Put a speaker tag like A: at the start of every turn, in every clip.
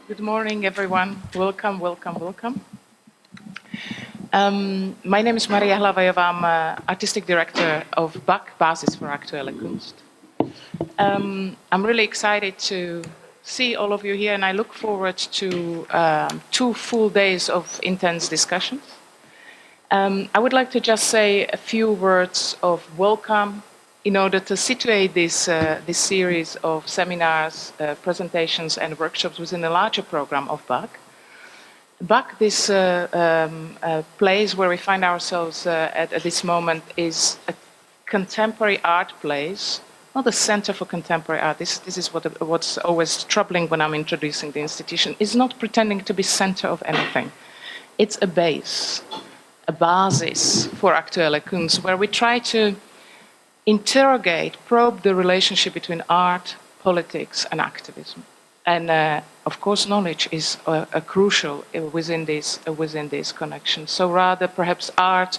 A: Good morning, everyone. Welcome, welcome, welcome. My name is Maria Hlavajova. I'm Artistic Director of BAK, Basis for Aktuelle Kunst. I'm really excited to see all of you here, and I look forward to 2 full days of intense discussions. I would like to just say a few words of welcome in order to situate this series of seminars, presentations, and workshops within a larger program of BAK. BAK, this place where we find ourselves at this moment, is a contemporary art place, not a center for contemporary art. This is what's always troubling when I'm introducing the institution. It's not pretending to be center of anything. It's a base, a basis for Aktuelle Kunst, where we try to interrogate, probe the relationship between art, politics, and activism. And of course, knowledge is crucial within this connection. So rather, perhaps art,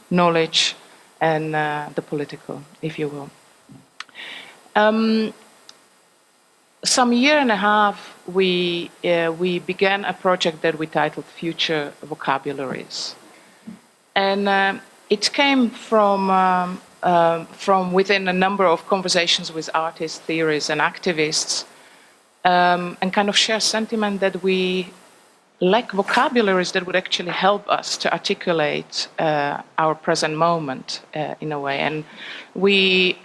A: knowledge, and the political, if you will. Some year and a half, we began a project that we titled Future Vocabularies. And it came from within a number of conversations with artists, theorists, and activists, and kind of share sentiment that we lack vocabularies that would actually help us to articulate our present moment in a way. And we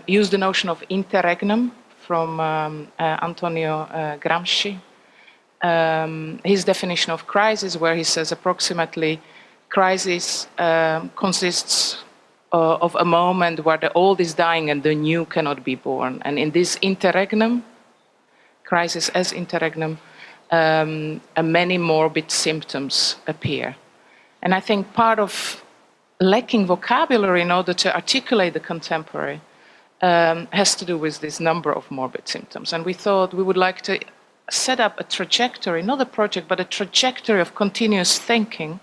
A: use the notion of interregnum from Antonio Gramsci, his definition of crisis, where he says approximately crisis consists of a moment where the old is dying and the new cannot be born. And in this interregnum, crisis as interregnum, many morbid symptoms appear. And I think part of lacking vocabulary in order to articulate the contemporary has to do with this number of morbid symptoms. And we thought we would like to set up a trajectory, not a project, but a trajectory of continuous thinking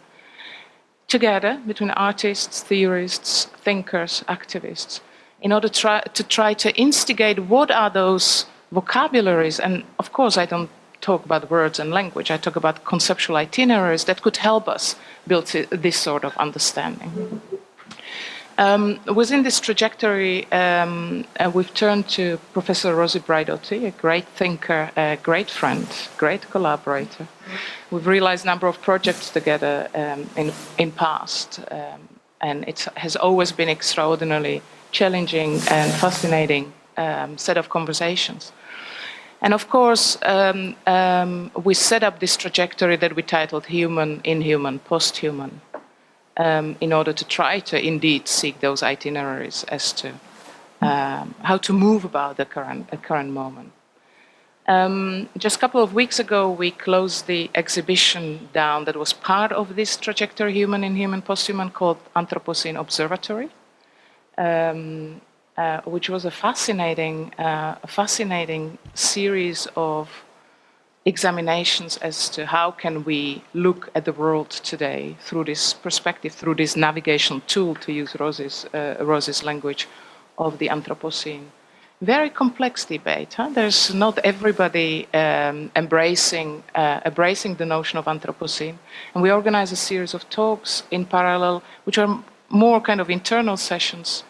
A: together between artists, theorists, thinkers, activists, in order to try to instigate what are those vocabularies. And of course, I don't talk about words and language. I talk about conceptual itineraries that could help us build this sort of understanding. Within this trajectory, we've turned to Professor Rosi Braidotti, a great thinker, a great friend, great collaborator. We've realized a number of projects together in past, and it has always been extraordinarily challenging and fascinating set of conversations. And of course, we set up this trajectory that we titled Human, Inhuman, Posthuman, in order to try to indeed seek those itineraries as to how to move about the current moment. Just a couple of weeks ago, we closed the exhibition down that was part of this trajectory, Human, Inhuman, Posthuman, called Anthropocene Observatory, which was a fascinating series of examinations as to how can we look at the world today through this perspective, through this navigational tool, to use Rosi's language, of the Anthropocene. Very complex debate. Huh? There's not everybody embracing the notion of Anthropocene, and we organize a series of talks in parallel, which are more kind of internal sessions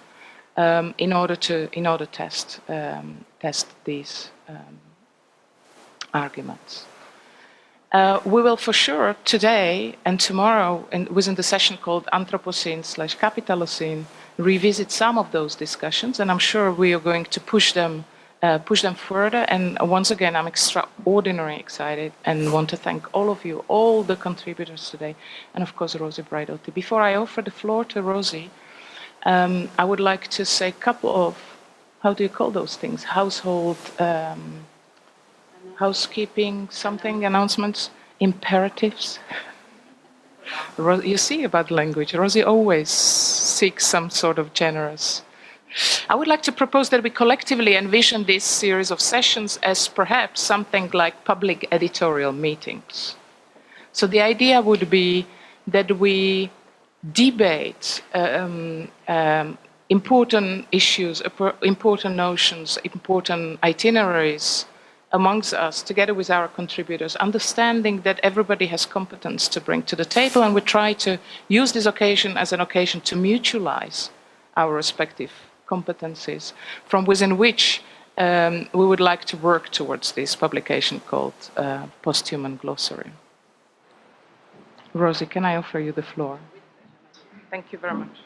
A: in order to test these arguments. We will for sure today and tomorrow, and within the session called Anthropocene/Capitalocene, revisit some of those discussions, and I'm sure we are going to push them further. And once again, I'm extraordinarily excited and want to thank all of you, all the contributors today, and of course Rosi Braidotti. Before I offer the floor to Rosi, I would like to say a couple of, how do you call those things? Housekeeping, something, announcements, imperatives. You see about language, Rosi always seeks some sort of generous. I would like to propose that we collectively envision this series of sessions as perhaps something like public editorial meetings. So the idea would be that we debate important issues, important notions, important itineraries amongst us, together with our contributors, understanding that everybody has competence to bring to the table, and we try to use this occasion as an occasion to mutualize our respective competencies, from within which we would like to work towards this publication called Posthuman Glossary. Rosi, can I offer you the floor? Thank you very much.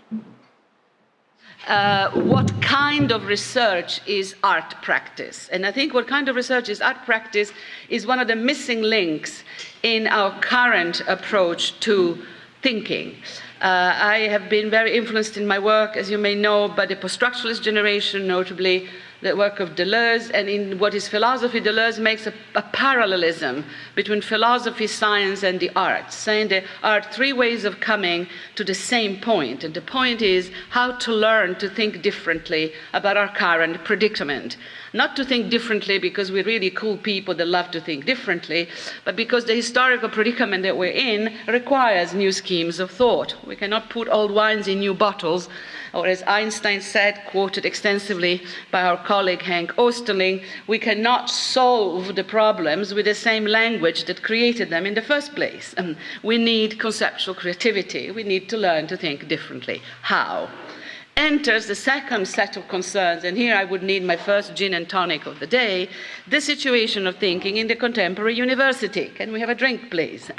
B: What kind of research is art practice? And I think what kind of research is art practice is one of the missing links in our current approach to thinking. I have been very influenced in my work, as you may know, by the post-structuralist generation, notably the work of Deleuze, and in what is philosophy, Deleuze makes a parallelism between philosophy, science, and the arts, saying there are three ways of coming to the same point, and the point is how to learn to think differently about our current predicament. Not to think differently because we're really cool people that love to think differently, but because the historical predicament that we're in requires new schemes of thought. We cannot put old wines in new bottles, or as Einstein said, quoted extensively by our colleague Henk Oosterling, we cannot solve the problems with the same language that created them in the first place. We need conceptual creativity. We need to learn to think differently. How? Enters the second set of concerns, and here I would need my first gin and tonic of the day, the situation of thinking in the contemporary university. Can we have a drink, please?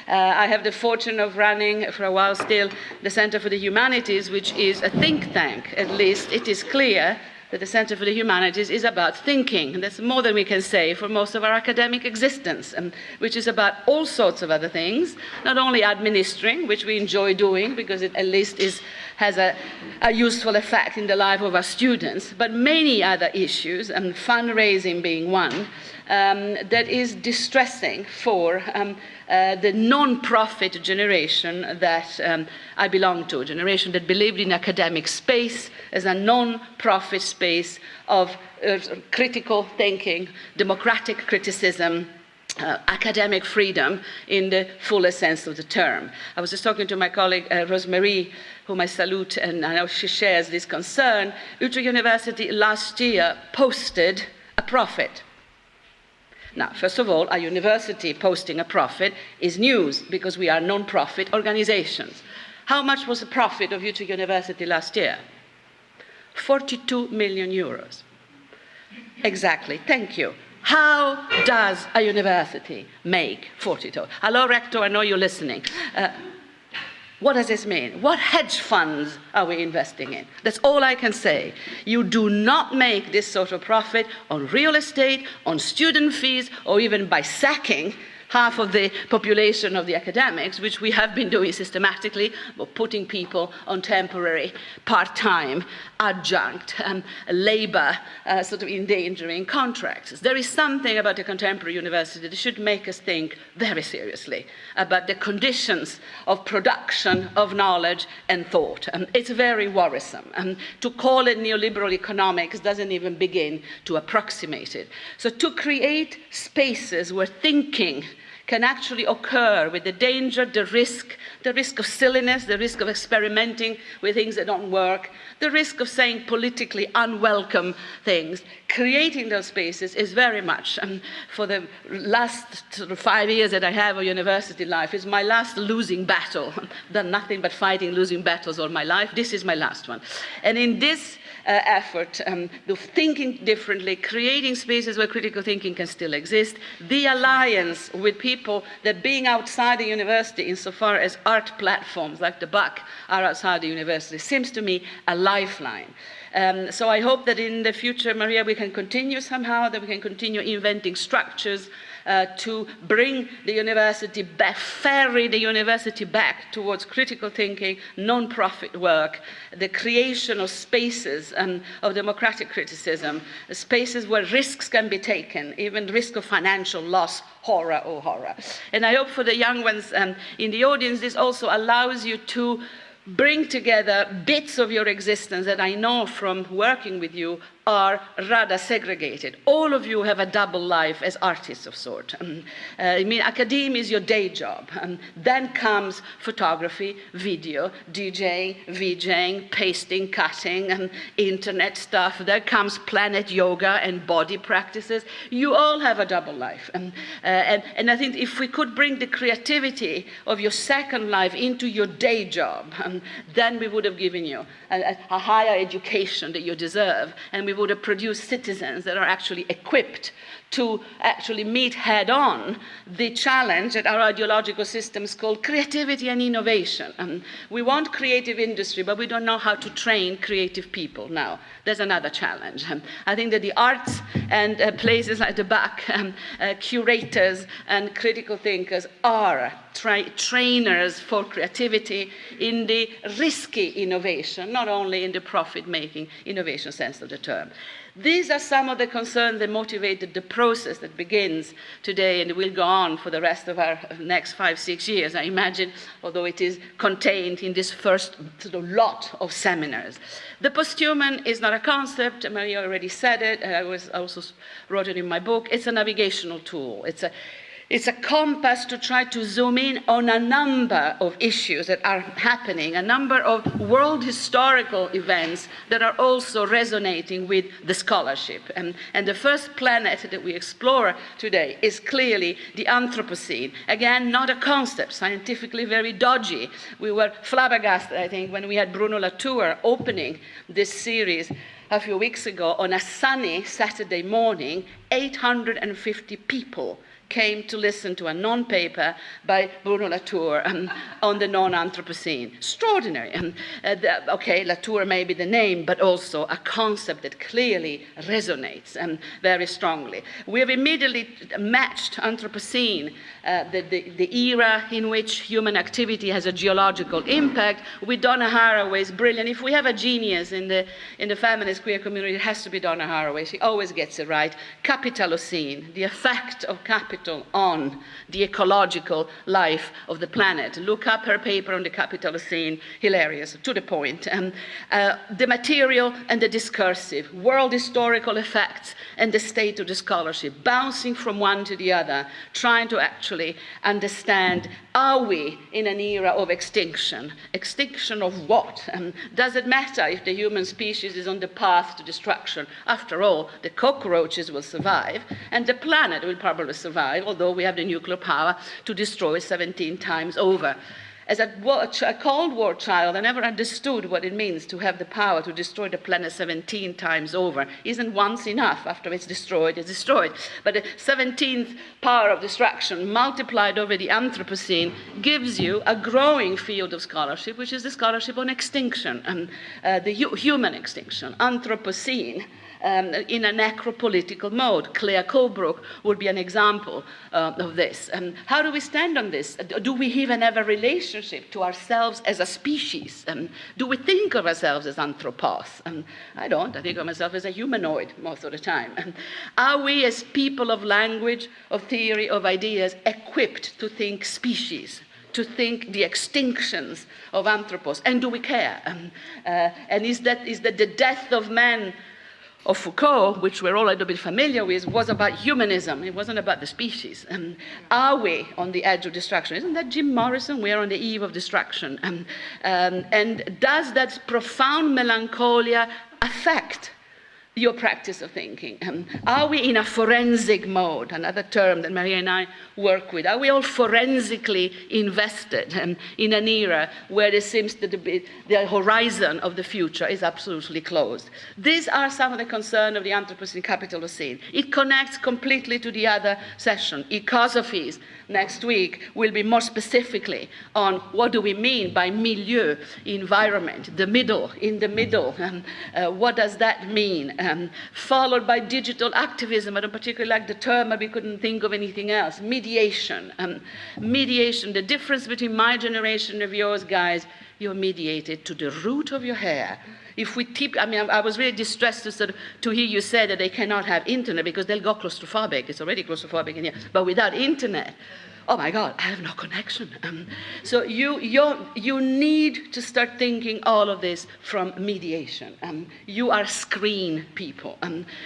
B: I have the fortune of running, for a while still, the Center for the Humanities, which is a think tank. At least it is clear that the Center for the Humanities is about thinking. That's more than we can say for most of our academic existence, which is about all sorts of other things, not only administering, which we enjoy doing because it at least has a useful effect in the life of our students, but many other issues, and fundraising being one, that is distressing for the non-profit generation that I belong to, a generation that believed in academic space as a non-profit space of critical thinking, democratic criticism, academic freedom in the fullest sense of the term. I was just talking to my colleague Rosemary, whom I salute, and I know she shares this concern. Utrecht University last year posted a profit. Now, first of all, a university posting a profit is news because we are non-profit organizations. How much was the profit of Utrecht University last year? 42 million euros. Exactly, thank you. How does a university make 42? Hello, Rector, I know you're listening. What does this mean? What hedge funds are we investing in? That's all I can say. You do not make this sort of profit on real estate, on student fees, or even by sacking half of the population of the academics, which we have been doing systematically, but putting people on temporary, part-time, adjunct, labor, sort of endangering contracts. There is something about a contemporary university that should make us think very seriously about the conditions of production of knowledge and thought. It's very worrisome. To call it neoliberal economics doesn't even begin to approximate it. So to create spaces where thinking can actually occur with the danger, the risk of silliness, the risk of experimenting with things that don't work, the risk of saying politically unwelcome things. Creating those spaces is very much, for the last sort of 5 years that I have of university life, is my last losing battle. I've done nothing but fighting losing battles all my life. This is my last one. And in this effort, the thinking differently, creating spaces where critical thinking can still exist, the alliance with people that being outside the university, insofar as art platforms like the BAC are outside the university, seems to me a lifeline. So I hope that in the future, Maria, we can continue somehow, that we can continue inventing structures to bring the university back, ferry the university back towards critical thinking, non-profit work, the creation of spaces of democratic criticism, spaces where risks can be taken, even risk of financial loss, horror, oh horror. And I hope for the young ones in the audience, this also allows you to bring together bits of your existence that I know from working with you are rather segregated. All of you have a double life as artists of sort. I mean, academia is your day job. Then comes photography, video, DJing, VJing, pasting, cutting, and internet stuff. There comes planet yoga and body practices. You all have a double life. And I think if we could bring the creativity of your second life into your day job, then we would have given you a higher education that you deserve, and we would have produced citizens that are actually equipped to actually meet head-on the challenge that our ideological systems call creativity and innovation. We want creative industry, but we don't know how to train creative people now. There's another challenge. I think that the arts and places like the back, curators and critical thinkers are trainers for creativity in the risky innovation, not only in the profit-making innovation sense of the term. These are some of the concerns that motivated the process that begins today and will go on for the rest of our next 5-6 years, I imagine, although it is contained in this first sort of lot of seminars. The posthuman is not a concept. Maria already said it. I also wrote it in my book. It's a navigational tool. It's a compass to try to zoom in on a number of issues that are happening, a number of world historical events that are also resonating with the scholarship. And the first planet that we explore today is clearly the Anthropocene. Again, not a concept, scientifically very dodgy. We were flabbergasted, I think, when we had Bruno Latour opening this series a few weeks ago on a sunny Saturday morning. 850 people came to listen to a non-paper by Bruno Latour on the non-Anthropocene. Extraordinary. Okay, Latour may be the name, but also a concept that clearly resonates very strongly. We have immediately matched Anthropocene, the era in which human activity has a geological impact, with Donna Haraway's brilliant. If we have a genius in the feminist queer community, it has to be Donna Haraway. She always gets it right. Capitalocene, the effect of capital on the ecological life of the planet. Look up her paper on the Capitalocene, hilarious, to the point. The material and the discursive, world historical effects and the state of the scholarship, bouncing from one to the other, trying to actually understand, are we in an era of extinction? Extinction of what? Does it matter if the human species is on the path to destruction? After all, the cockroaches will survive, and the planet will probably survive, although we have the nuclear power to destroy 17 times over. As a Cold War child, I never understood what it means to have the power to destroy the planet 17 times over. Isn't once enough? After it's destroyed, it's destroyed. But the 17th power of destruction multiplied over the Anthropocene gives you a growing field of scholarship, which is the scholarship on extinction, the human extinction, Anthropocene. In a necropolitical mode. Claire Colebrook would be an example of this. How do we stand on this? Do we even have a relationship to ourselves as a species? Do we think of ourselves as anthropos? I don't. I think of myself as a humanoid most of the time. Are we, as people of language, of theory, of ideas, equipped to think species? To think the extinctions of anthropos? And do we care? And is that the death of man of Foucault, which we're all a little bit familiar with, was about humanism. It wasn't about the species. Are we on the edge of destruction? Isn't that Jim Morrison? We are on the eve of destruction. And does that profound melancholia affect your practice of thinking? Are we in a forensic mode, another term that Maria and I work with? Are we all forensically invested in an era where it seems that the horizon of the future is absolutely closed? These are some of the concerns of the Anthropocene Capitalocene. It connects completely to the other session. Ecosophies next week will be more specifically on what do we mean by milieu, environment, the middle, in the middle. What does that mean? Followed by digital activism. I don't particularly like the term, but we couldn't think of anything else. Mediation. Mediation, the difference between my generation and yours, guys, you're mediated to the root of your hair. If we tip, I mean, I was really distressed to hear you say that they cannot have internet because they'll go claustrophobic. It's already claustrophobic in here. But without internet, oh my God, I have no connection. So you need to start thinking all of this from mediation. You are screen people.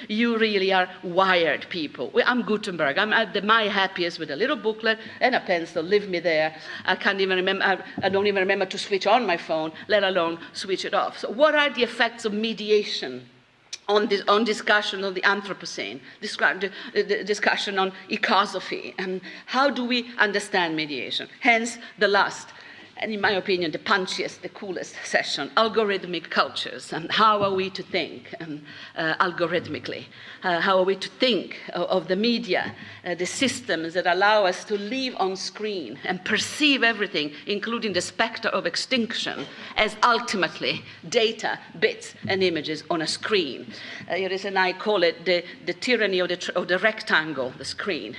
B: You really are wired people. I'm Gutenberg. I'm at my happiest with a little booklet and a pencil. Leave me there. I can't even remember. I don't even remember to switch on my phone, let alone switch it off. So what are the effects of mediation on discussion of the Anthropocene, discussion on ecosophy, and how do we understand mediation? Hence the last, and in my opinion, the punchiest, the coolest session, algorithmic cultures, and how are we to think algorithmically? How are we to think of the media, the systems that allow us to live on screen and perceive everything, including the specter of extinction, as ultimately data, bits, and images on a screen. And I call it the tyranny of the rectangle, the screen,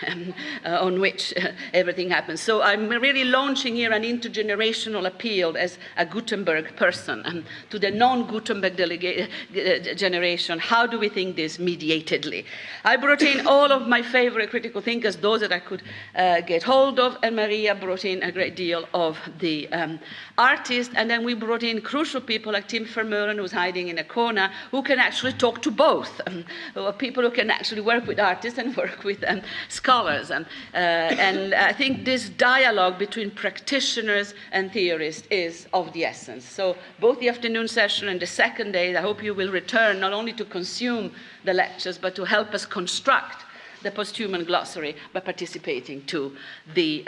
B: on which everything happens. So I'm really launching here an intergenerational appeal as a Gutenberg person to the non-Gutenberg generation. How do we think this mediatedly? I brought in all of my favorite critical thinkers, those that I could get hold of, and Maria brought in a great deal of the artists, and then we brought in crucial people like Tim Vermeulen, who's hiding in a corner, who can actually talk to both, people who can actually work with artists and work with scholars. And I think this dialogue between practitioners and theorists is of the essence. So both the afternoon session and the second day, I hope you will return not only to consume the lectures, but to help us construct the Posthuman Glossary by participating to the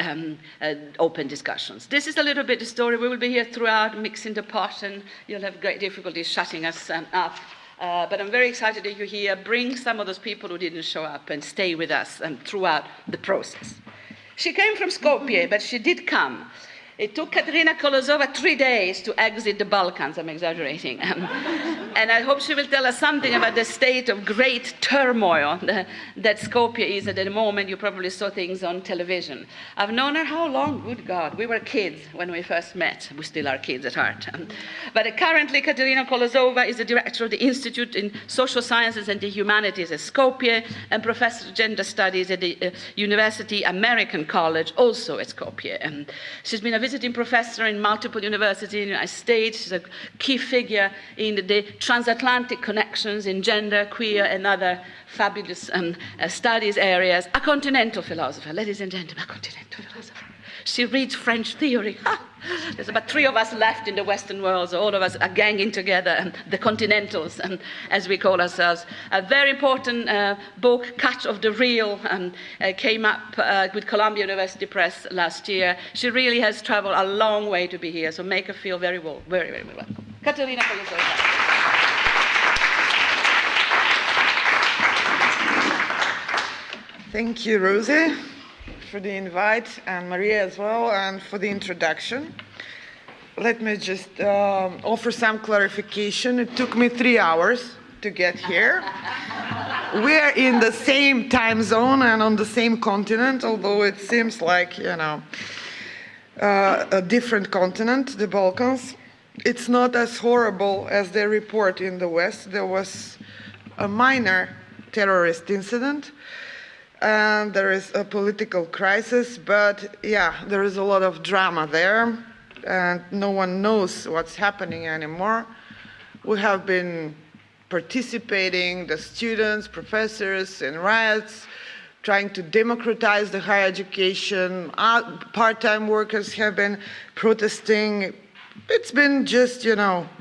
B: open discussions. This is a little bit the story. We will be here throughout, mixing the pot, and you'll have great difficulty shutting us up. But I'm very excited that you're here. Bring some of those people who didn't show up and stay with us throughout the process. She came from Skopje, but she did come. It took Katerina Kolozova 3 days to exit the Balkans. I'm exaggerating. And I hope she will tell us something about the state of great turmoil that Skopje is at the moment. You probably saw things on television. I've known her how long? Good God. We were kids when we first met. We still are kids at heart. But currently, Katerina Kolozova is the director of the Institute in Social Sciences and the Humanities at Skopje and professor of gender studies at the University American College, also at Skopje. She's been a visiting professor in multiple universities in the United States. She's a key figure in the transatlantic connections in gender, queer, and other fabulous studies areas. A continental philosopher, ladies and gentlemen, a continental philosopher. She reads French theory. There's about 3 of us left in the Western world, so all of us are ganging together, the continentals, as we call ourselves. A very important book, Cut of the Real, came up with Columbia University Press last year. She really has traveled a long way to be here, so make her feel very, very, very welcome. Katerina Kolozova.
C: Thank you, Rosi, for the invite, and Maria as well, and for the introduction. Let me just offer some clarification. It took me 3 hours to get here. We're in the same time zone and on the same continent, although it seems like, a different continent, the Balkans. It's not as horrible as they report in the West. There was a minor terrorist incident, and there is a political crisis, but yeah, there is a lot of drama there, and no one knows what's happening anymore. We have been participating, the students, professors, in riots, trying to democratize the higher education. Part-time workers have been protesting. It's been just,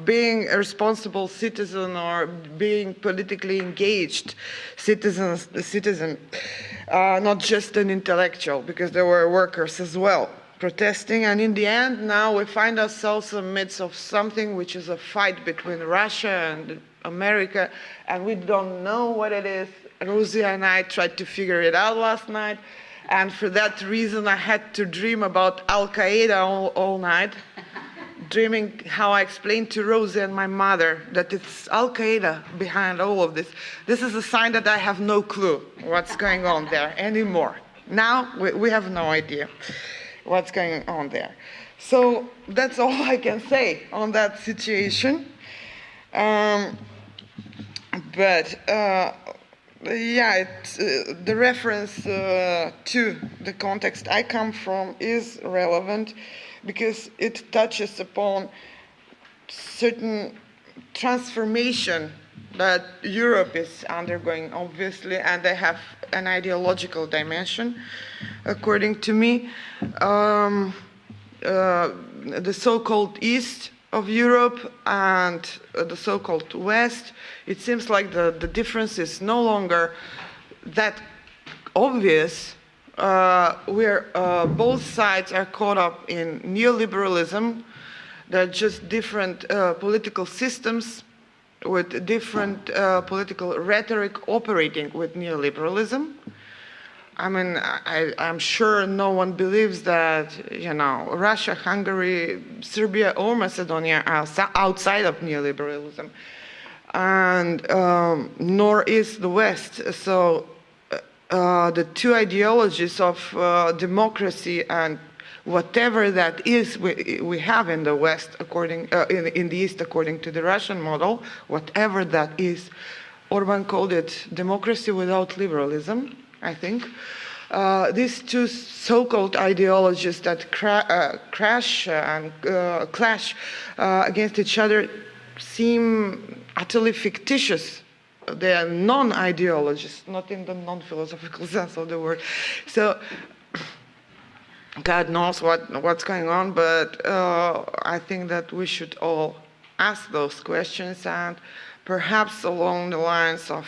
C: being a responsible citizen or being politically engaged citizen, not just an intellectual, because there were workers as well protesting. And in the end, now we find ourselves in the midst of something which is a fight between Russia and America, and we don't know what it is. Rosi and I tried to figure it out last night, and for that reason I had to dream about Al-Qaeda all night. Dreaming how I explained to Rosi and my mother that it's Al-Qaeda behind all of this. This is a sign that I have no clue what's going on there anymore. Now we have no idea what's going on there. So that's all I can say on that situation. But yeah, the reference to the context I come from is relevant because it touches upon certain transformation that Europe is undergoing, obviously, and they have an ideological dimension, according to me. The so-called East of Europe and the so-called West, it seems like the difference is no longer that obvious, where both sides are caught up in neoliberalism. They're just different political systems with different political rhetoric operating with neoliberalism. I mean, I'm sure no one believes that, you know, Russia, Hungary, Serbia, or Macedonia are outside of neoliberalism, and nor is the West. So the two ideologies of democracy and whatever that is we have in the West, according in the East, according to the Russian model, whatever that is, Orban called it democracy without liberalism, I think. These two so-called ideologies that crash and clash against each other seem utterly fictitious. They are non-ideologies, not in the non-philosophical sense of the word. So God knows what's going on, but I think that we should all ask those questions, and perhaps along the lines of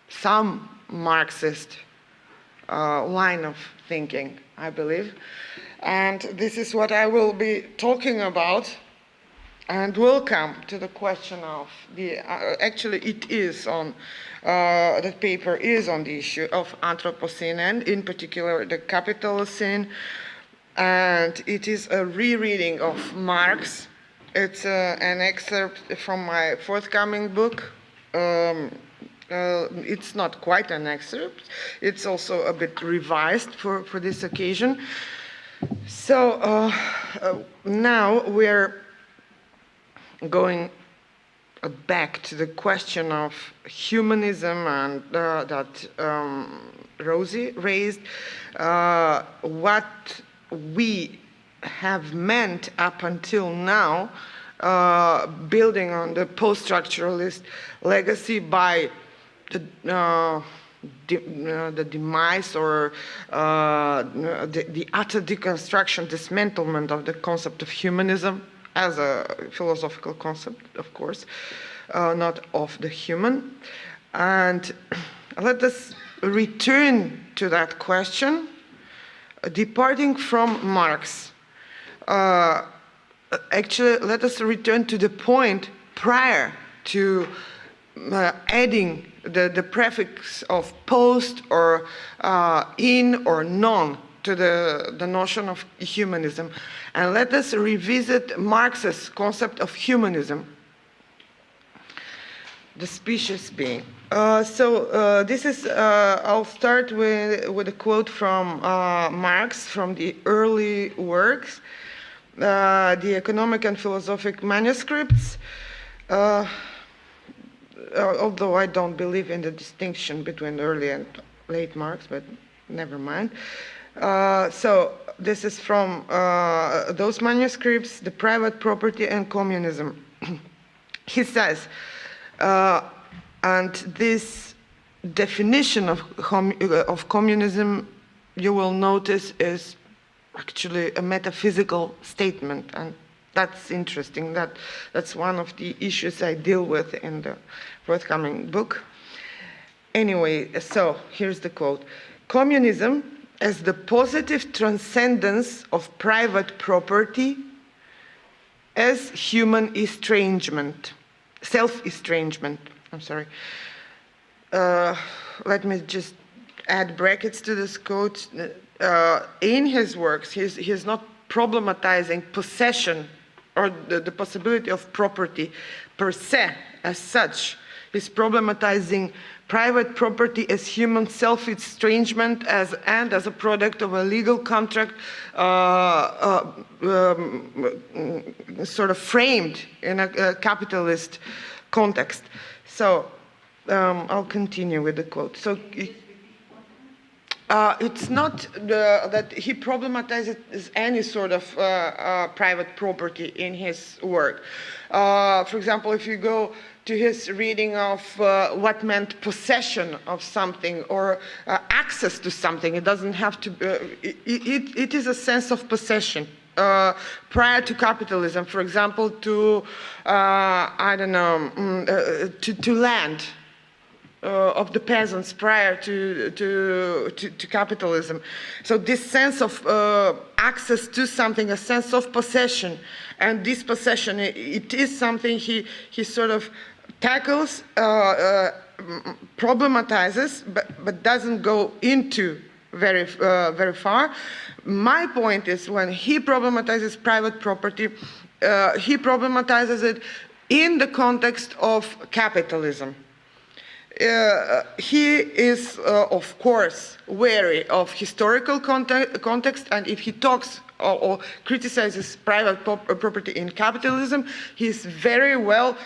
C: some Marxist line of thinking, I believe. And this is what I will be talking about, and will come to the question of the, actually it is on, the paper is on the issue of Anthropocene, and in particular the Capitalocene, and it is a rereading of Marx. It's an excerpt from my forthcoming book. It's not quite an excerpt. It's also a bit revised for this occasion. So now we're going back to the question of humanism and that Rosi raised, what we have meant up until now, building on the post-structuralist legacy by the demise or the utter deconstruction, dismantlement of the concept of humanism as a philosophical concept, of course, not of the human. And let us return to that question, departing from Marx. Actually, let us return to the point prior to adding the prefix of post or in or non to the notion of humanism. And let us revisit Marx's concept of humanism, the species being. This is, I'll start with a quote from Marx from the early works, the economic and philosophic manuscripts, although I don't believe in the distinction between early and late Marx, but never mind. So this is from those manuscripts, The Private Property and Communism. He says, and this definition of communism, you will notice, is actually a metaphysical statement, and that's interesting. That's one of the issues I deal with in the forthcoming book. Anyway, so here's the quote. Communism as the positive transcendence of private property as human estrangement, self-estrangement, I'm sorry. Let me just add brackets to this quote. In his works, he's not problematizing possession or the possibility of property per se as such. He's problematizing private property as human self-estrangement and as a product of a legal contract sort of framed in a capitalist context. So I'll continue with the quote. So it's not that he problematizes any sort of private property in his work. For example, if you go to his reading of what meant possession of something or access to something, it doesn't have to, it is a sense of possession. Prior to capitalism, for example, to, I don't know, to land. Of the peasants prior to capitalism. So this sense of access to something, a sense of possession, and this possession, it is something he sort of tackles, problematizes, but doesn't go into very far. My point is, when he problematizes private property, he problematizes it in the context of capitalism. He is, of course, wary of historical context, and if he talks or criticizes private property in capitalism, he's very well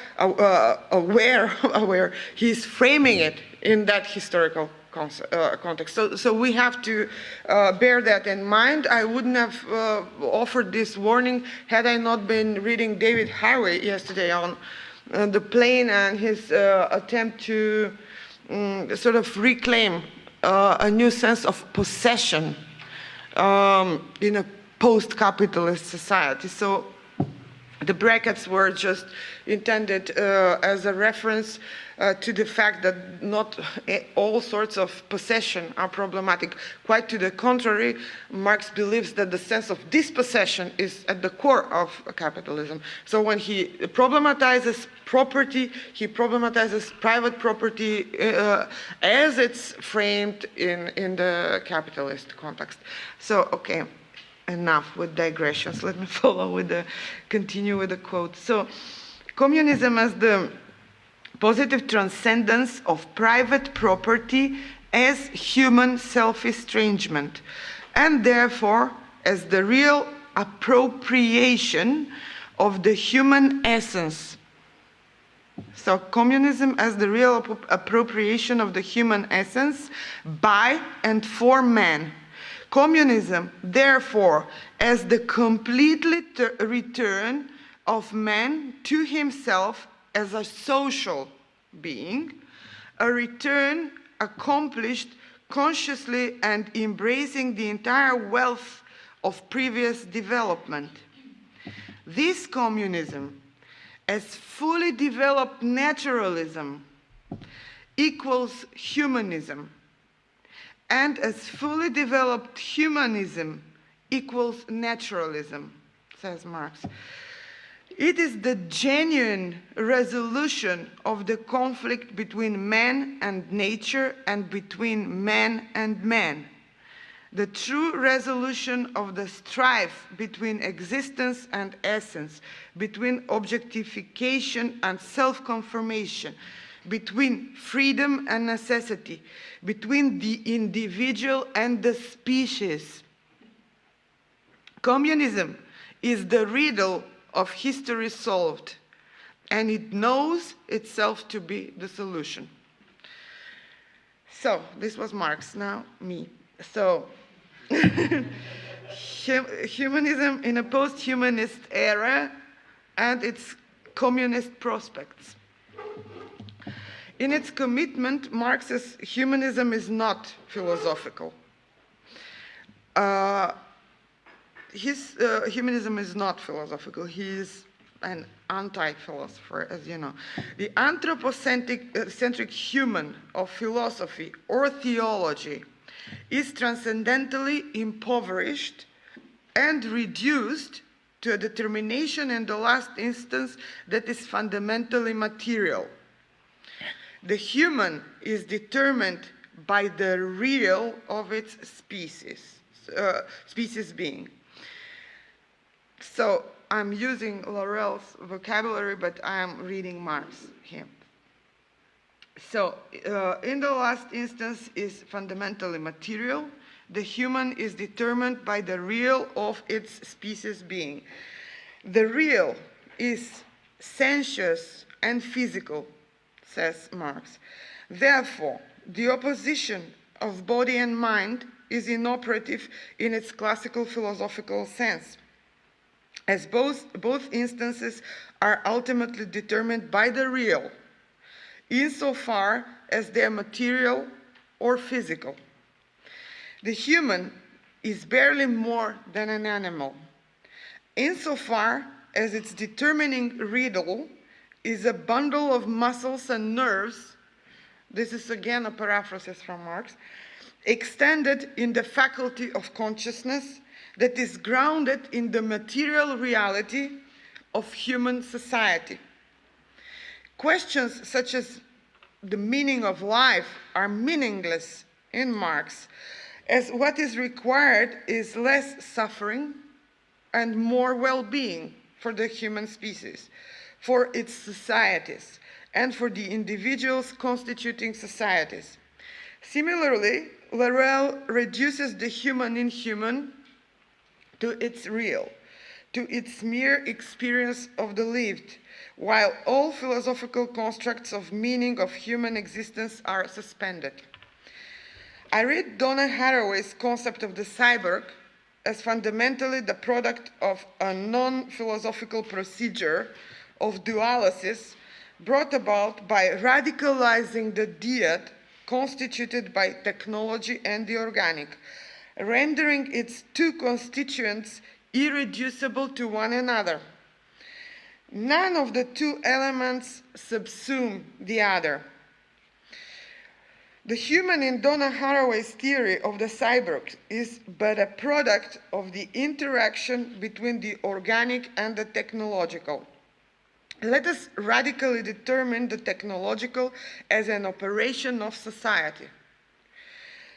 C: aware, he's framing it in that historical context. So we have to bear that in mind. I wouldn't have offered this warning had I not been reading David Harvey yesterday on the plane and his attempt to sort of reclaim a new sense of possession in a post-capitalist society. So the brackets were just intended as a reference to the fact that not all sorts of possession are problematic. Quite to the contrary, Marx believes that the sense of dispossession is at the core of capitalism. So when he problematizes property, he problematizes private property as it's framed in the capitalist context. So, okay. Enough with digressions. Let me continue with the quote. So, communism as the positive transcendence of private property as human self-estrangement, and therefore as the real appropriation of the human essence. So, communism as the real appropriation of the human essence by and for man. Communism, therefore, as the complete return of man to himself as a social being, a return accomplished consciously and embracing the entire wealth of previous development. This communism, as fully developed naturalism, equals humanism. And as fully developed humanism equals naturalism, says Marx. It is the genuine resolution of the conflict between man and nature and between man and man. The true resolution of the strife between existence and essence, between objectification and self-confirmation, between freedom and necessity, between the individual and the species. Communism is the riddle of history solved, and it knows itself to be the solution. So, this was Marx, now me. So, humanism in a post-humanist era and its communist prospects. In its commitment, Marx's humanism is not philosophical. His humanism is not philosophical. He is an anti-philosopher, as you know. The anthropocentric human of philosophy or theology is transcendentally impoverished and reduced to a determination in the last instance that is fundamentally material. The human is determined by the real of its species being. So I'm using Laurel's vocabulary, but I am reading Marx here. So, in the last instance is fundamentally material. The human is determined by the real of its species being. The real is sensuous and physical, says Marx. Therefore, the opposition of body and mind is inoperative in its classical philosophical sense, as both instances are ultimately determined by the real, insofar as they are material or physical. The human is barely more than an animal, insofar as its determining riddle is a bundle of muscles and nerves. This is again a paraphrasis from Marx, extended in the faculty of consciousness that is grounded in the material reality of human society. Questions such as the meaning of life are meaningless in Marx, as what is required is less suffering and more well-being for the human species, for its societies, and for the individuals constituting societies. Similarly, Laurel reduces the human inhuman to its real, to its mere experience of the lived, while all philosophical constructs of meaning of human existence are suspended. I read Donna Haraway's concept of the cyborg as fundamentally the product of a non-philosophical procedure of dualysis brought about by radicalizing the dyad constituted by technology and the organic, rendering its two constituents irreducible to one another. None of the two elements subsume the other. The human in Donna Haraway's theory of the cyborg is but a product of the interaction between the organic and the technological. Let us radically determine the technological as an operation of society,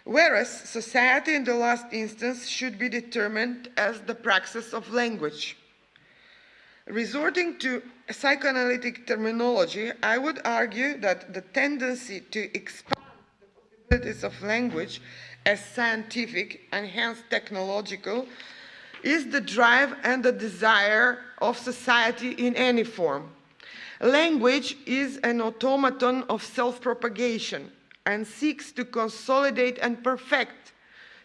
C: whereas society in the last instance should be determined as the praxis of language. Resorting to psychoanalytic terminology, I would argue that the tendency to expand the possibilities of language as scientific and hence technological is the drive and the desire of society in any form. Language is an automaton of self-propagation and seeks to consolidate and perfect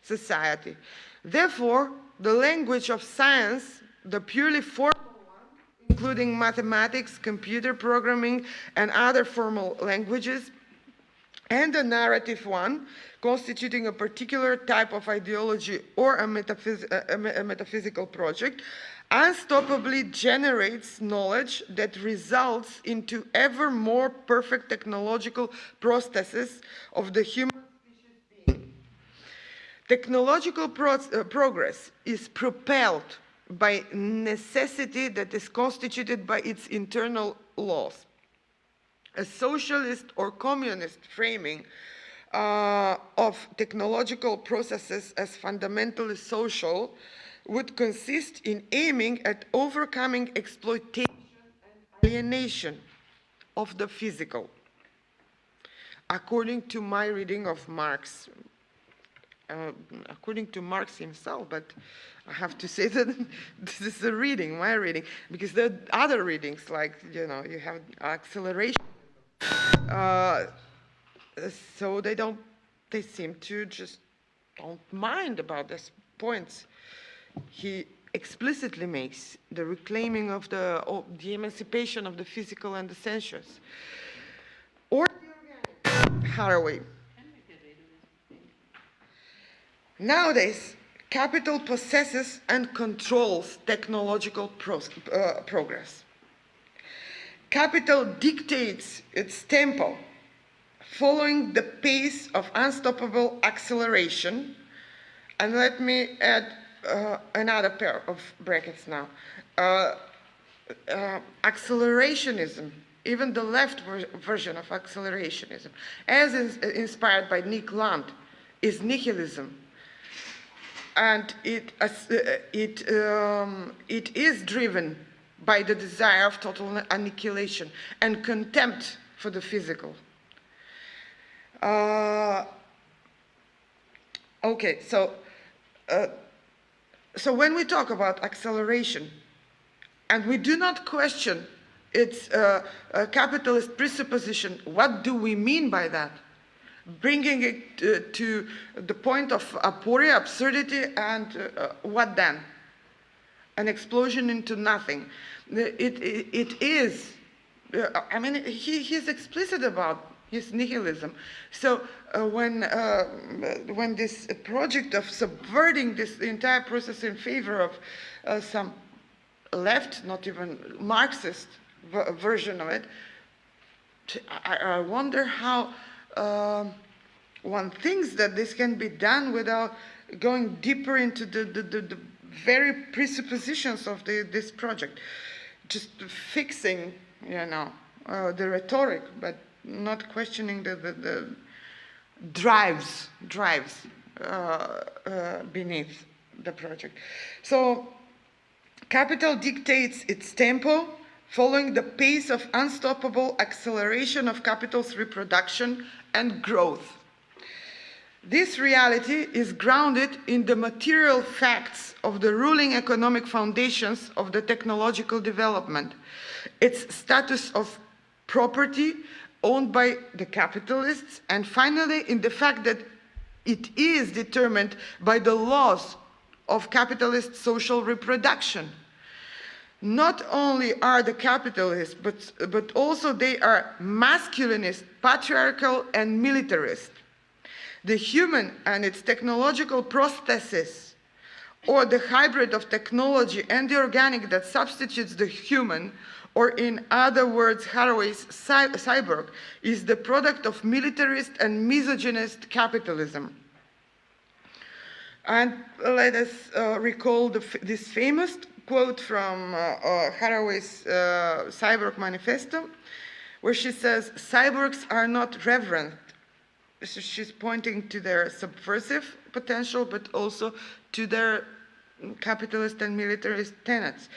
C: society. Therefore, the language of science, the purely formal one, including mathematics, computer programming, and other formal languages, and the narrative one, constituting a particular type of ideology or a metaphysical project, unstoppably generates knowledge that results into ever more perfect technological processes of the human species being. Technological progress is propelled by necessity that is constituted by its internal laws. A socialist or communist framing of technological processes as fundamentally social would consist in aiming at overcoming exploitation and alienation of the physical. According to my reading of Marx, according to Marx himself, but I have to say that this is a reading, my reading, because there are other readings, like, you know, you have acceleration. So they seem to just don't mind about these points. He explicitly makes the reclaiming of the emancipation of the physical and the sensuous. Or the organic, Haraway. Nowadays, capital possesses and controls technological progress. Capital dictates its tempo, following the pace of unstoppable acceleration. And let me add another pair of brackets now. Accelerationism, even the left version of accelerationism, as inspired by Nick Land, is nihilism. And it is driven by the desire of total annihilation and contempt for the physical. Okay, so when we talk about acceleration, and we do not question its capitalist presupposition, what do we mean by that? Bringing it to the point of aporia, absurdity, and what then? An explosion into nothing. It is, I mean, he's explicit about his nihilism. So when this project of subverting this entire process in favor of some left, not even Marxist version of it, I wonder how one thinks that this can be done without going deeper into the very presuppositions of this project. Just fixing, you know, the rhetoric, but not questioning the drives beneath the project. So capital dictates its tempo, following the pace of unstoppable acceleration of capital's reproduction and growth. This reality is grounded in the material facts of the ruling economic foundations of the technological development, its status of property owned by the capitalists, and finally in the fact that it is determined by the laws of capitalist social reproduction. Not only are the capitalists, but also they are masculinist, patriarchal, and militarist. The human and its technological prosthesis, or the hybrid of technology and the organic that substitutes the human, or in other words, Haraway's cyborg, is the product of militarist and misogynist capitalism. And let us recall this famous quote from Haraway's Cyborg Manifesto, where she says, "Cyborgs are not reverent." So she's pointing to their subversive potential, but also to their capitalist and militarist tenets.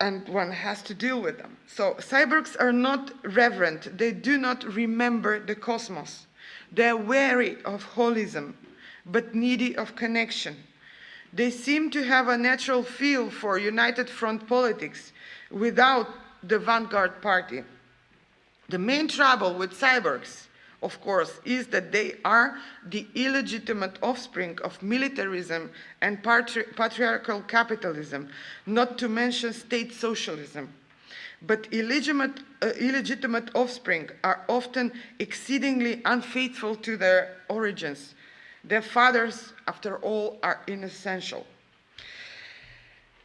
C: And one has to deal with them. So cyborgs are not reverent. They do not remember the cosmos. They're wary of holism, but needy of connection. They seem to have a natural feel for united front politics without the vanguard party. The main trouble with cyborgs, of course, is that they are the illegitimate offspring of militarism and patriarchal capitalism, not to mention state socialism. But illegitimate offspring are often exceedingly unfaithful to their origins. Their fathers, after all, are inessential.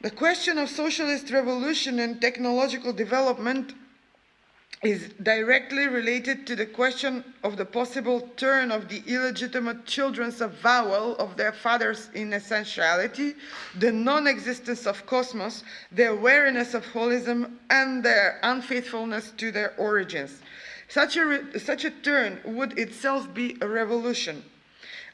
C: The question of socialist revolution and technological development is directly related to the question of the possible turn of the illegitimate children's avowal of their fathers' inessentiality, the non-existence of cosmos, their wariness of holism, and their unfaithfulness to their origins. Such a turn would itself be a revolution.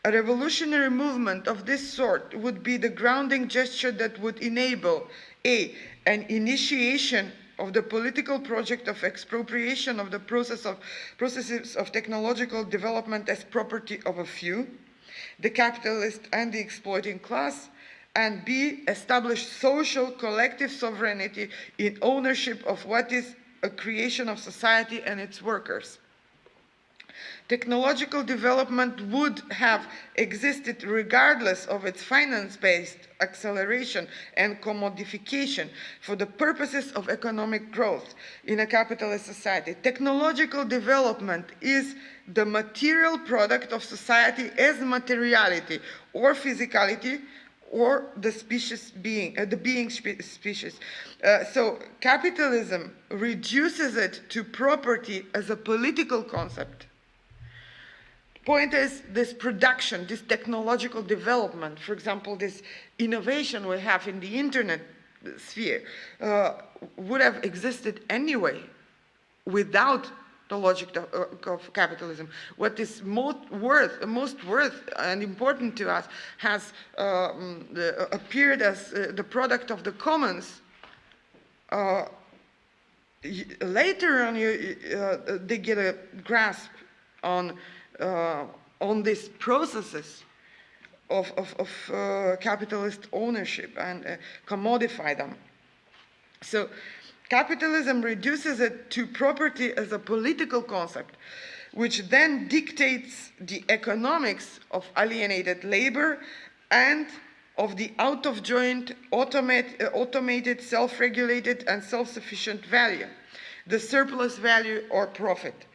C: A revolutionary movement of this sort would be the grounding gesture that would enable an initiation of the political project of expropriation of the processes of technological development as property of a few, the capitalist and the exploiting class, and B, establish social collective sovereignty in ownership of what is a creation of society and its workers. Technological development would have existed regardless of its finance-based acceleration and commodification for the purposes of economic growth in a capitalist society. Technological development is the material product of society as materiality or physicality, or the species being, the being species. So capitalism reduces it to property as a political concept. Point is, this production, this technological development, for example, this innovation we have in the internet sphere, would have existed anyway without the logic of capitalism. What is most worth and important to us has appeared as the product of the commons. Later on, they get a grasp on these processes of capitalist ownership and commodify them. So capitalism reduces it to property as a political concept, which then dictates the economics of alienated labor and of the out-of-joint, automated, self-regulated, and self-sufficient value, the surplus value or profit.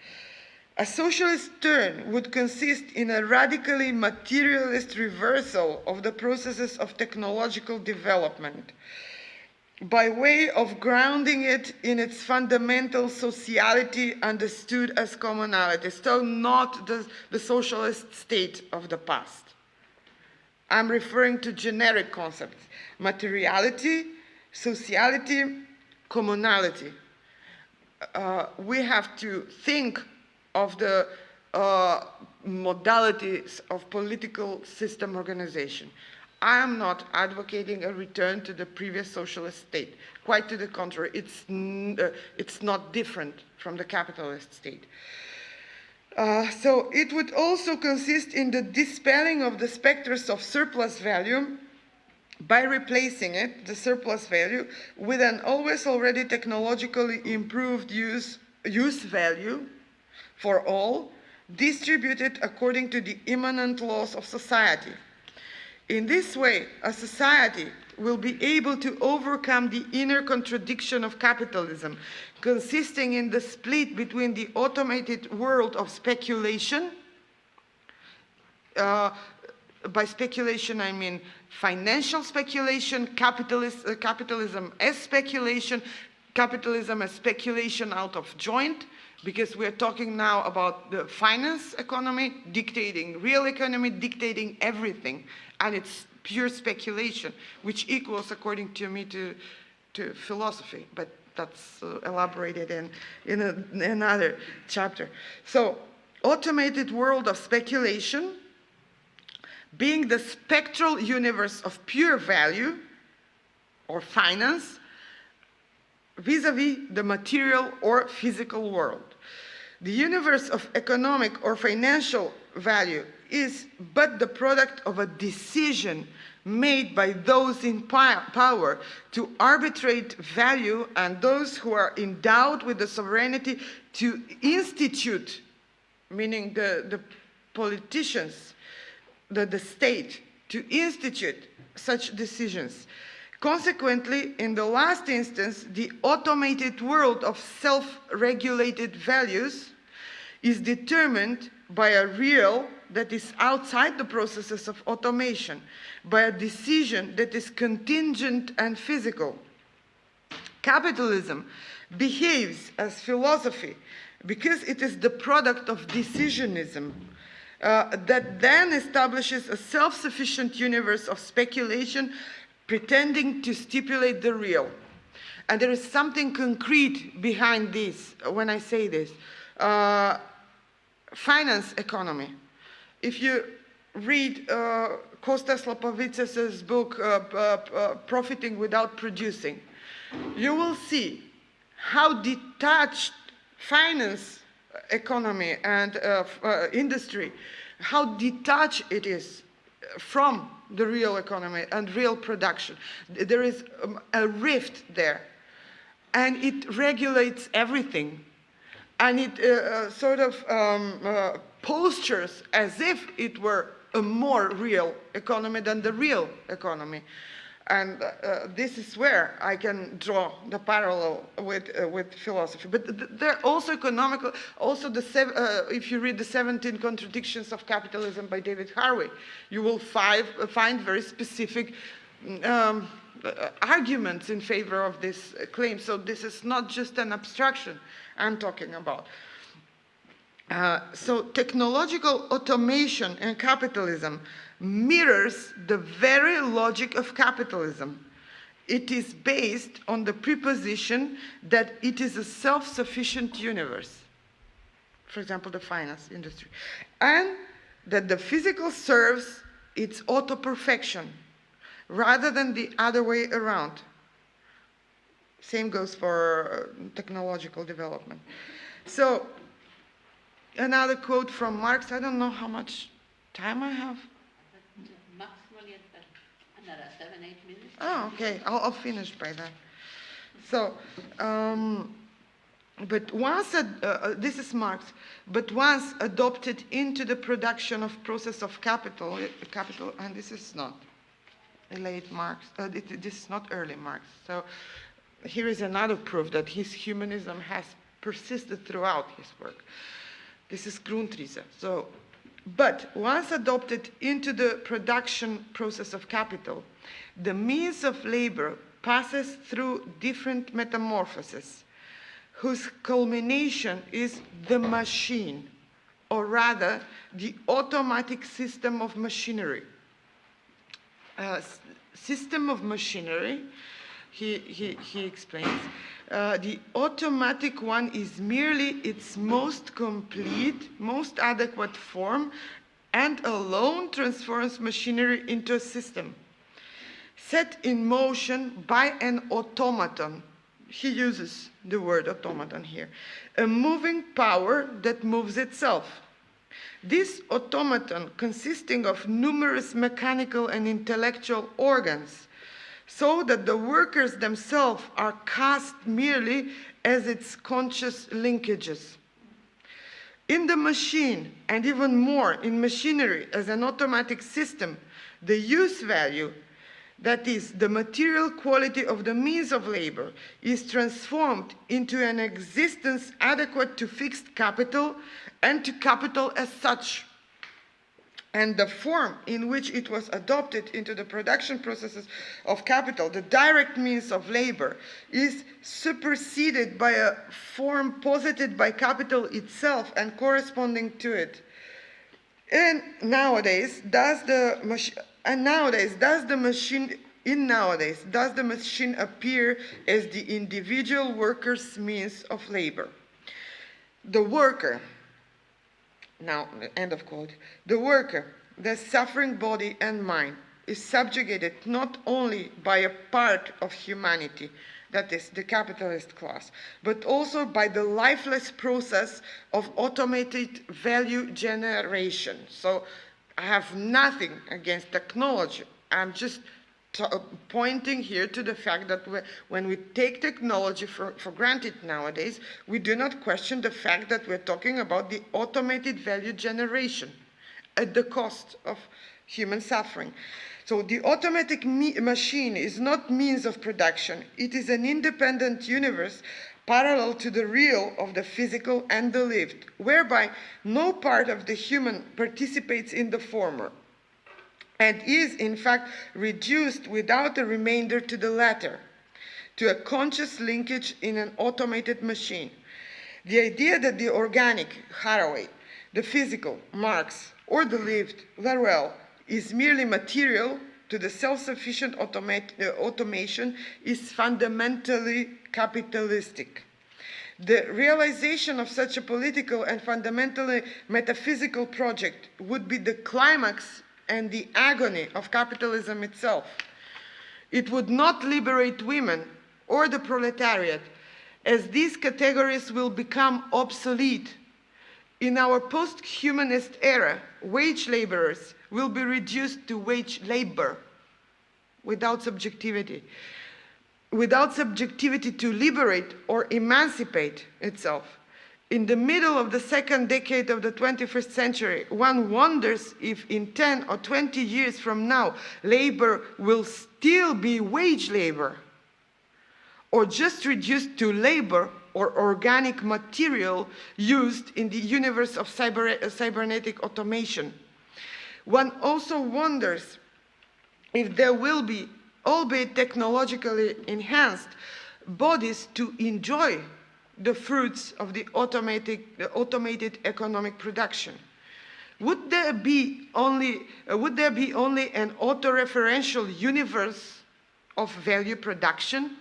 C: A socialist turn would consist in a radically materialist reversal of the processes of technological development, by way of grounding it in its fundamental sociality understood as commonality, so not the socialist state of the past. I'm referring to generic concepts: materiality, sociality, commonality. We have to think of the modalities of political system organization. I am not advocating a return to the previous socialist state. Quite to the contrary, it's not different from the capitalist state. So it would also consist in the dispelling of the specters of surplus value by replacing it, the surplus value, with an always already technologically improved use value for all, distributed according to the immanent laws of society. In this way, a society will be able to overcome the inner contradiction of capitalism, consisting in the split between the automated world of speculation. By speculation, I mean financial speculation, capitalism as speculation, capitalism as speculation out of joint, because we're talking now about the finance economy dictating real economy, dictating everything, and it's pure speculation, which equals, according to me, to philosophy, but that's elaborated in another chapter. So, automated world of speculation, being the spectral universe of pure value, or finance, vis-a-vis the material or physical world. The universe of economic or financial value is but the product of a decision made by those in power to arbitrate value and those who are endowed with the sovereignty to institute, meaning the politicians, the state, to institute such decisions. Consequently, in the last instance, the automated world of self-regulated values is determined by a real that is outside the processes of automation, by a decision that is contingent and physical. Capitalism behaves as philosophy because it is the product of decisionism that then establishes a self-sufficient universe of speculation pretending to stipulate the real. And there is something concrete behind this when I say this. Finance economy. If you read Kostas Lopovitsas' book, Profiting Without Producing, you will see how detached finance economy and industry, how detached it is from the real economy and real production. There is a rift there, and it regulates everything, and it sort of postures as if it were a more real economy than the real economy. And this is where I can draw the parallel with philosophy. But they're also economical. Also, if you read the 17 Contradictions of Capitalism by David Harvey, you will find very specific arguments in favor of this claim. So this is not just an abstraction I'm talking about. So technological automation and capitalism mirrors the very logic of capitalism. It is based on the preposition that it is a self-sufficient universe, for example, the finance industry, and that the physical serves its auto-perfection rather than the other way around. Same goes for technological development. So another quote from Marx. I don't know how much time I have.
B: Maximally another 7-8 minutes.
C: Oh, okay. I'll finish by then. So, but once, this is Marx, but once adopted into the production of process of capital, and this is not late Marx, this is not early Marx. So here is another proof that his humanism has persisted throughout his work. This is Grundrisse. So, but once adopted into the production process of capital, the means of labor passes through different metamorphoses, whose culmination is the machine, or rather the automatic system of machinery. System of machinery, he explains, the automatic one is merely its most complete, most adequate form, and alone transforms machinery into a system set in motion by an automaton. He uses the word automaton here, a moving power that moves itself. This automaton, consisting of numerous mechanical and intellectual organs, so that the workers themselves are cast merely as its conscious linkages. In the machine, and even more in machinery as an automatic system, the use value, that is, the material quality of the means of labor, is transformed into an existence adequate to fixed capital and to capital as such. And the form in which it was adopted into the production processes of capital, the direct means of labor, is superseded by a form posited by capital itself and corresponding to it. And nowadays, does the machine appear as the individual worker's means of labor? The worker, now, end of quote. The worker, the suffering body and mind, is subjugated not only by a part of humanity, that is, the capitalist class, but also by the lifeless process of automated value generation. So I have nothing against technology. I'm just pointing here to the fact that when we take technology for granted nowadays, we do not question the fact that we're talking about the automated value generation at the cost of human suffering. So the automatic machine is not means of production. It is an independent universe parallel to the real of the physical and the lived, whereby no part of the human participates in the former, and is, in fact, reduced without a remainder to the latter, to a conscious linkage in an automated machine. The idea that the organic, Haraway, the physical, Marx, or the lived, Laruelle, is merely material to the self-sufficient automation is fundamentally capitalistic. The realization of such a political and fundamentally metaphysical project would be the climax and the agony of capitalism itself. It would not liberate women or the proletariat, as these categories will become obsolete. In our post-humanist era, wage laborers will be reduced to wage labor without subjectivity to liberate or emancipate itself. In the middle of the second decade of the 21st century, one wonders if in 10 or 20 years from now, labor will still be wage labor, or just reduced to labor or organic material used in the universe of cybernetic automation. One also wonders if there will be, albeit technologically enhanced, bodies to enjoy the fruits of the automated economic production. Would there be only an autoreferential universe of value production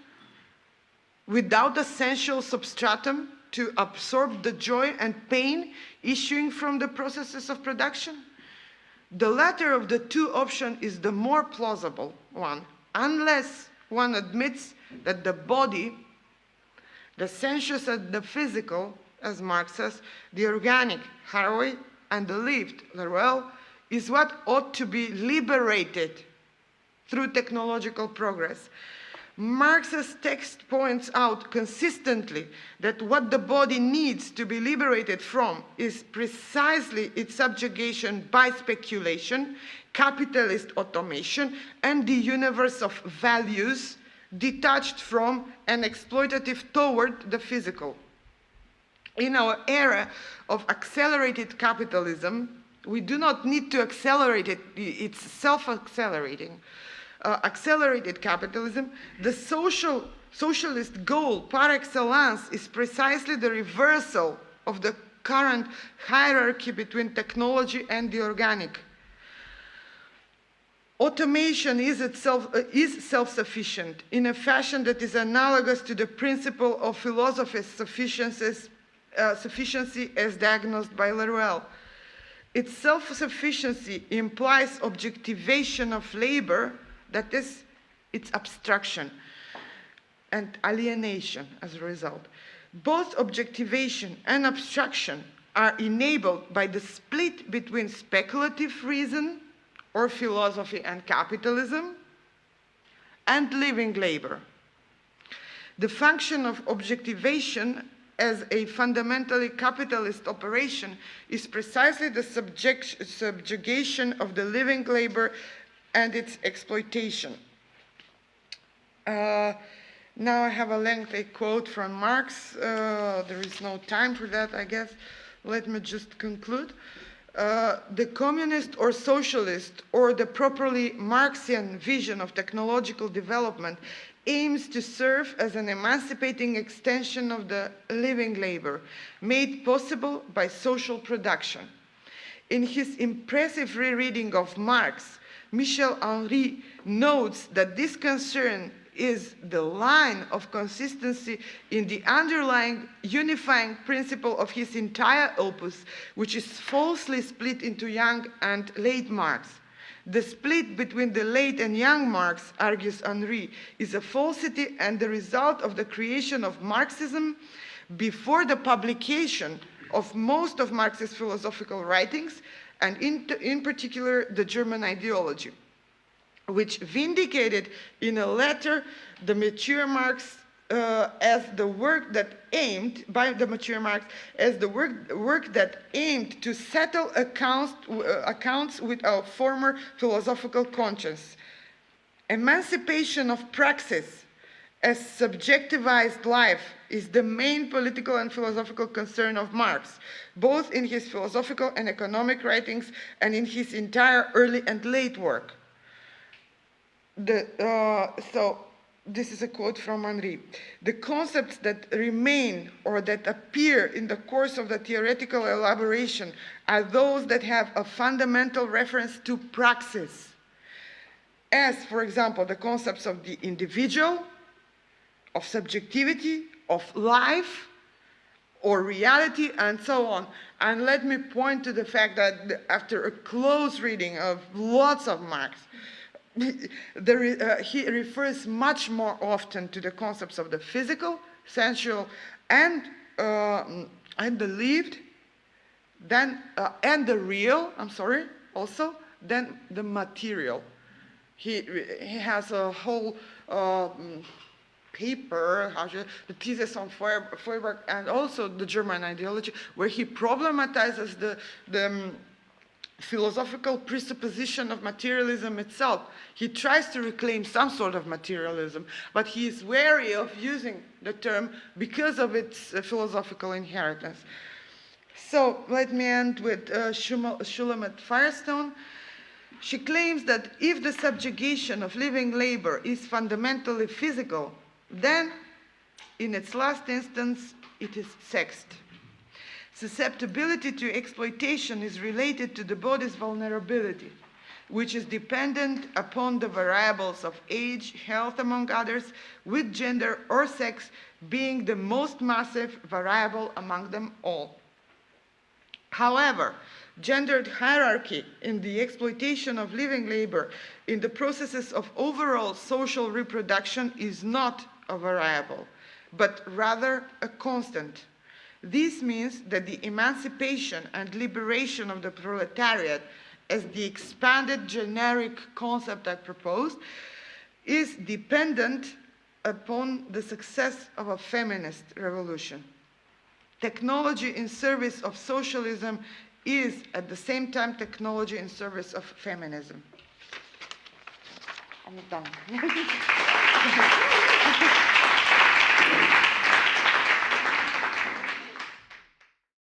C: without a sensual substratum to absorb the joy and pain issuing from the processes of production? The latter of the two options is the more plausible one, unless one admits that the body, the sensuous and the physical, as Marx says, the organic, Haraway, and the lived, Laruelle, is what ought to be liberated through technological progress. Marx's text points out consistently that what the body needs to be liberated from is precisely its subjugation by speculation, capitalist automation, and the universe of values detached from and exploitative toward the physical. In our era of accelerated capitalism, we do not need to accelerate it, it's self-accelerating. Accelerated capitalism, the socialist goal par excellence is precisely the reversal of the current hierarchy between technology and the organic. Automation is self-sufficient in a fashion that is analogous to the principle of philosophy's sufficiency as diagnosed by Laruelle. Its self-sufficiency implies objectivation of labor, that is, its abstraction and alienation as a result. Both objectivation and abstraction are enabled by the split between speculative reason or philosophy and capitalism and living labor. The function of objectivation as a fundamentally capitalist operation is precisely the subjugation of the living labor and its exploitation. Now I have a lengthy quote from Marx. There is no time for that, I guess. Let me just conclude. The communist or socialist or the properly Marxian vision of technological development aims to serve as an emancipating extension of the living labor made possible by social production. In his impressive rereading of Marx, Michel Henry notes that this concern is the line of consistency in the underlying unifying principle of his entire opus, which is falsely split into young and late Marx. The split between the late and young Marx, argues Henry, is a falsity and the result of the creation of Marxism before the publication of most of Marx's philosophical writings, and in particular the German ideology, which vindicated in a letter the mature Marx as the work that aimed, by the mature Marx, as the work that aimed to settle accounts with our former philosophical conscience. Emancipation of praxis as subjectivized life is the main political and philosophical concern of Marx, both in his philosophical and economic writings and in his entire early and late work. So this is a quote from Henry. The concepts that remain or that appear in the course of the theoretical elaboration are those that have a fundamental reference to praxis, as, for example, the concepts of the individual, of subjectivity, of life, or reality, and so on. And let me point to the fact that after a close reading of lots of Marx, he refers much more often to the concepts of the physical, sensual, and the lived, and the real, also, than the material. He has a whole paper, the thesis on Feuerbach, and also the German ideology, where he problematizes the philosophical presupposition of materialism itself. He tries to reclaim some sort of materialism, but he is wary of using the term because of its philosophical inheritance. So let me end with Shulamit Firestone. She claims that if the subjugation of living labor is fundamentally physical, then, in its last instance, it is sexed. Susceptibility to exploitation is related to the body's vulnerability, which is dependent upon the variables of age, health, among others, with gender or sex being the most massive variable among them all. However, gendered hierarchy in the exploitation of living labor in the processes of overall social reproduction is not a variable, but rather a constant. This means that the emancipation and liberation of the proletariat, as the expanded generic concept I proposed, is dependent upon the success of a feminist revolution. Technology in service of socialism is at the same time technology in service of feminism. I'm done.